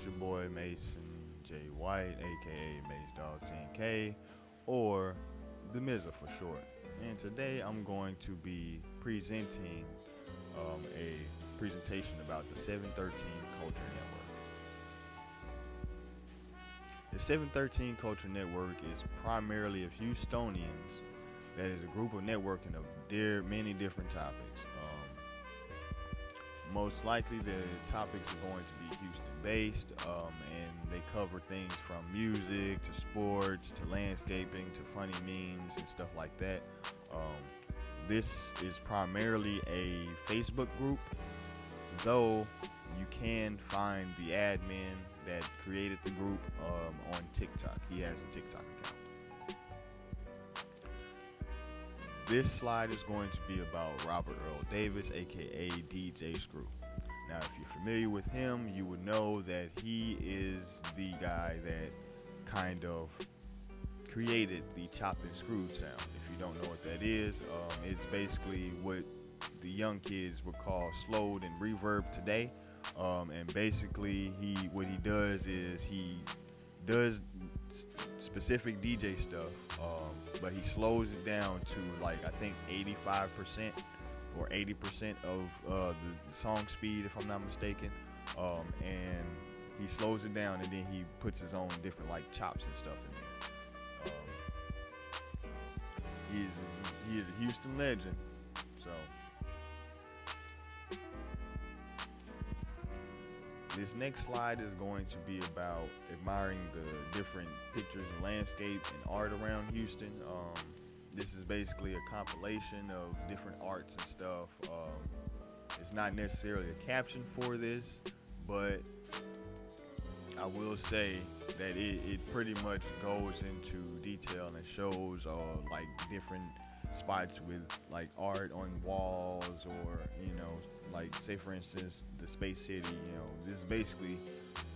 your boy Mason J. White, aka Mace Dog 10K, or the Mizza for short. And today I'm going to be presenting a presentation about the 713 Culture Network. The 713 Culture Network is primarily of Houstonians that is a group of networking of many different topics. Most likely the topics are going to be Houston based, and they cover things from music to sports to landscaping to funny memes and stuff like that. This is primarily a Facebook group, though you can find the admin that created the group on TikTok. He has a TikTok account. This slide is going to be about Robert Earl Davis, aka DJ Screw. Now, if you're familiar with him, you would know that he is the guy that kind of created the chopped and screwed sound. If you don't know what that is, it's basically what the young kids would call slowed and reverb today. And basically, what he does is he does specific DJ stuff, but he slows it down to like I think 85% or 80% of the song speed, if I'm not mistaken. And he slows it down, and then he puts his own different like chops and stuff in there. He is a Houston legend, so. This next slide is going to be about admiring the different pictures and landscape and art around Houston. This is basically a compilation of different arts and stuff. It's not necessarily a caption for this, but I will say that it pretty much goes into detail and shows like different spots with like art on walls, or like say for instance the Space City. This is basically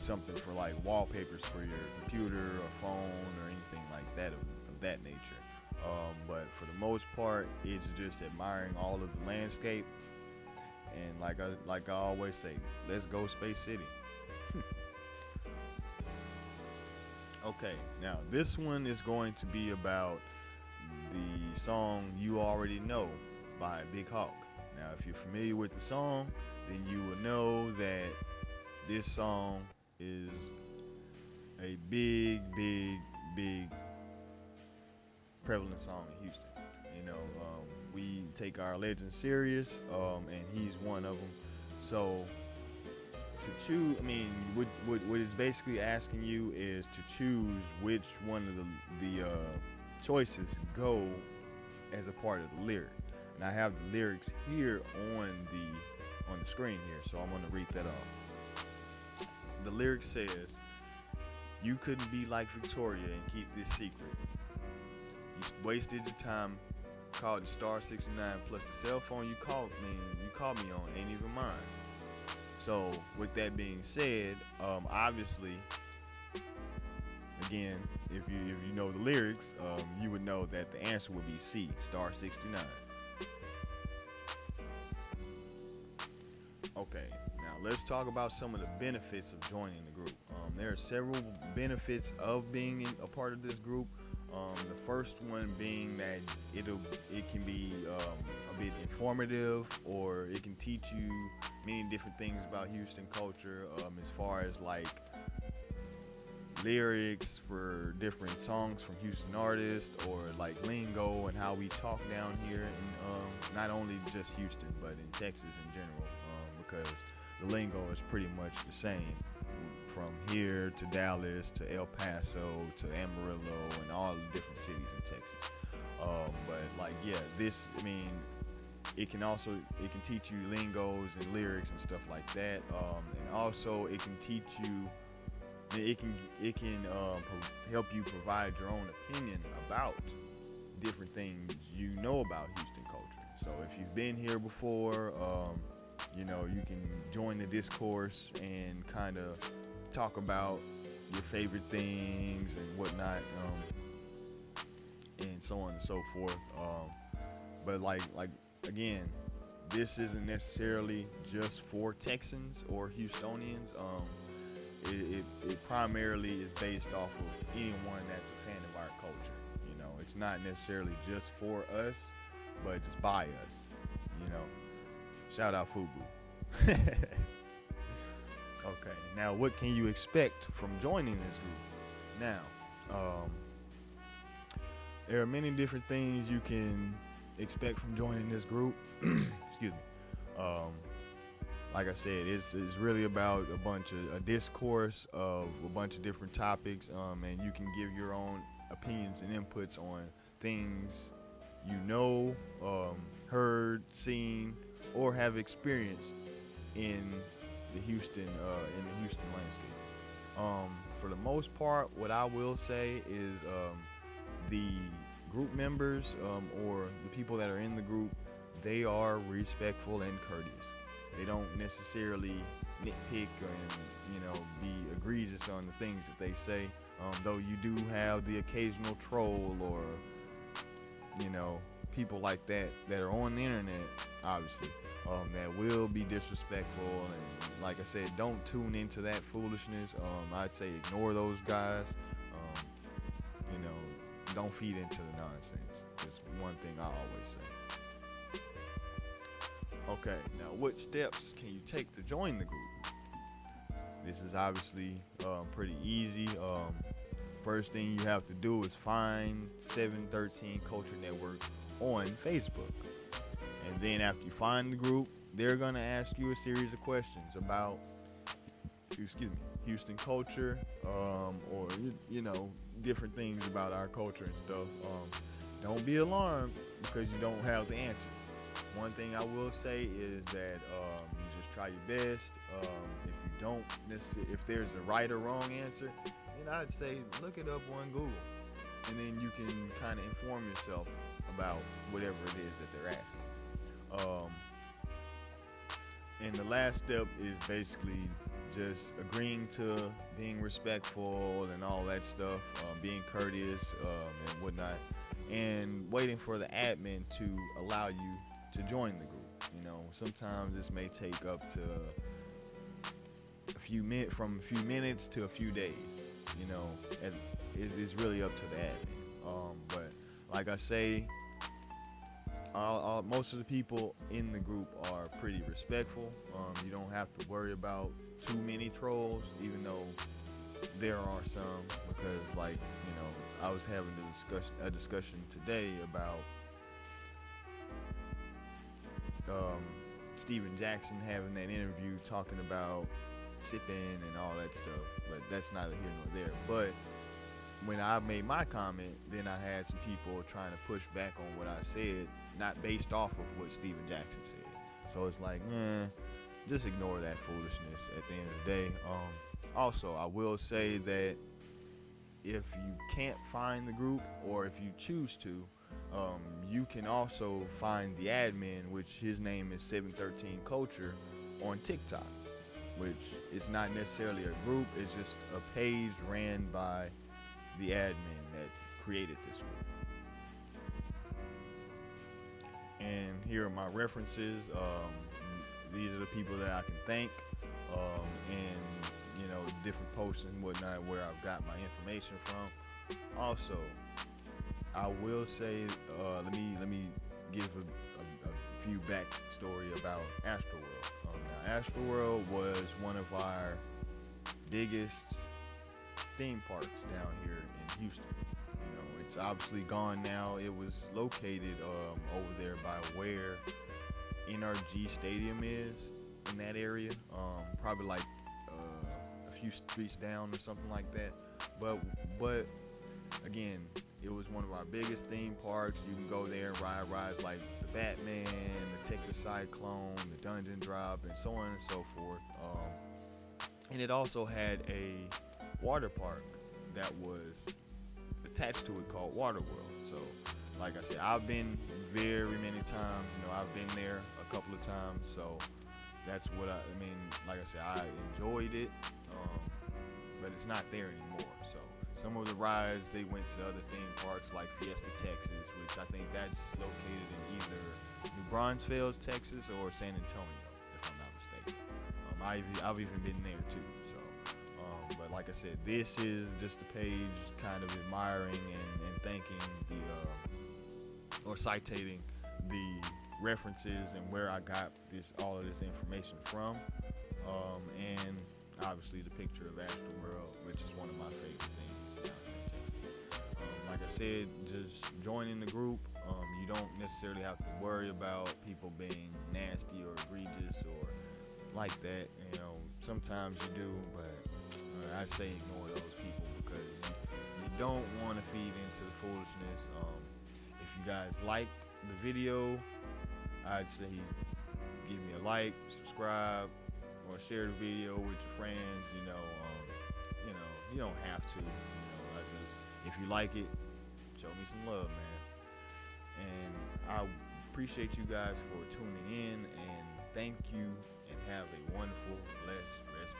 something for like wallpapers for your computer or phone or anything like that of that nature. But for the most part, it's just admiring all of the landscape, and like I always say, let's go Space City. Okay, now this one is going to be about the song You Already Know by Big Hawk. Now, if you're familiar with the song, then you will know that this song is a big prevalent song in Houston. We take our legends serious, and he's one of them. So to choose, what it's basically asking you is to choose which one of the choices go as a part of the lyric. And I have the lyrics here on the screen here, so I'm going to read that off. The lyric says, "You couldn't be like Victoria and keep this secret. You wasted your time, called your star 69, plus the cell phone you called me on ain't even mine." So with that being said, obviously, again, if you know the lyrics, you would know that the answer would be C, star 69. Okay, now let's talk about some of the benefits of joining the group. There are several benefits of being a part of this group. The first one being that it can be a bit informative, or it can teach you many different things about Houston culture, as far as like lyrics for different songs from Houston artists, or like lingo and how we talk down here in not only just Houston but in Texas in general, because the lingo is pretty much the same from here to Dallas to El Paso to Amarillo and all the different cities in Texas. But like, yeah, it can teach you lingos and lyrics and stuff like that, and also it can teach you. It can help you provide your own opinion about different things about Houston culture. So if you've been here before, you can join the discourse and kind of talk about your favorite things and whatnot, and so on and so forth. But like again, this isn't necessarily just for Texans or Houstonians. it primarily is based off of anyone that's a fan of our culture. It's not necessarily just for us, but just by us. Shout out Fubu. Okay, now what can you expect from joining this group? Now, there are many different things you can expect from joining this group. Excuse me. Like I said, it's really about a discourse of a bunch of different topics, and you can give your own opinions and inputs on things heard, seen, or have experienced in the Houston landscape. For the most part, what I will say is the group members or the people that are in the group, they are respectful and courteous. They don't necessarily nitpick and be egregious on the things that they say. Though you do have the occasional troll or people like that are on the internet, obviously, that will be disrespectful. And like I said, don't tune into that foolishness. I'd say ignore those guys. Don't feed into the nonsense. It's one thing I always say. Okay, now what steps can you take to join the group? This is obviously pretty easy. First thing you have to do is find 7Thirt3n Culture Network on Facebook. And then after you find the group, they're going to ask you a series of questions about, Houston culture, or, different things about our culture and stuff. Don't be alarmed because you don't have the answers. One thing I will say is that you just try your best. If there's a right or wrong answer, then I'd say look it up on Google, and then you can kind of inform yourself about whatever it is that they're asking. And the last step is basically just agreeing to being respectful and all that stuff, being courteous and whatnot, and waiting for the admin to allow you to join the group. Sometimes this may take up to from a few minutes to a few days. It's really up to the admin. But like I say, most of the people in the group are pretty respectful. You don't have to worry about too many trolls, even though there are some, because I was having a discussion today about Steven Jackson having that interview talking about sipping and all that stuff, but that's neither here nor there. But when I made my comment, then I had some people trying to push back on what I said, not based off of what Steven Jackson said. So it's like, just ignore that foolishness at the end of the day. Also, I will say that if you can't find the group, or if you choose to, you can also find the admin, which his name is 7Thirt3n Culture, on TikTok, which is not necessarily a group. It's just a page ran by the admin that created this group. And here are my references. These are the people that I can thank, and different posts and whatnot where I've got my information from. Also, I will say, let me give a few backstory about Astroworld. Now, Astroworld was one of our biggest theme parks down here in Houston. It's obviously gone now. It was located over there by where NRG Stadium is, in that area, probably like a few streets down or something like that. But again, it was one of our biggest theme parks. You can go there and ride rides like the Batman, the Texas Cyclone, the Dungeon Drop, and so on and so forth. And it also had a water park that was attached to it called Waterworld. So, like I said, I've been very many times. I've been there a couple of times. So that's what I mean. Like I said, I enjoyed it, but it's not there anymore. So some of the rides, they went to other theme parks like Fiesta, Texas, which I think that's located in either New Braunfels, Texas, or San Antonio, if I'm not mistaken. I've even been there too. So I said, this is just a page kind of admiring and thanking or citating the references and where I got all of this information from, and obviously the picture of Astroworld, which is one of my favorite things. Like I said, just joining the group. You don't necessarily have to worry about people being nasty or egregious or like that. Sometimes you do, but I'd say ignore those people because you don't want to feed into the foolishness. If you guys like the video, I'd say give me a like, subscribe, or share the video with your friends. You don't have to. If you like it, show me some love, man. And I appreciate you guys for tuning in, and thank you, and have a wonderful, blessed rest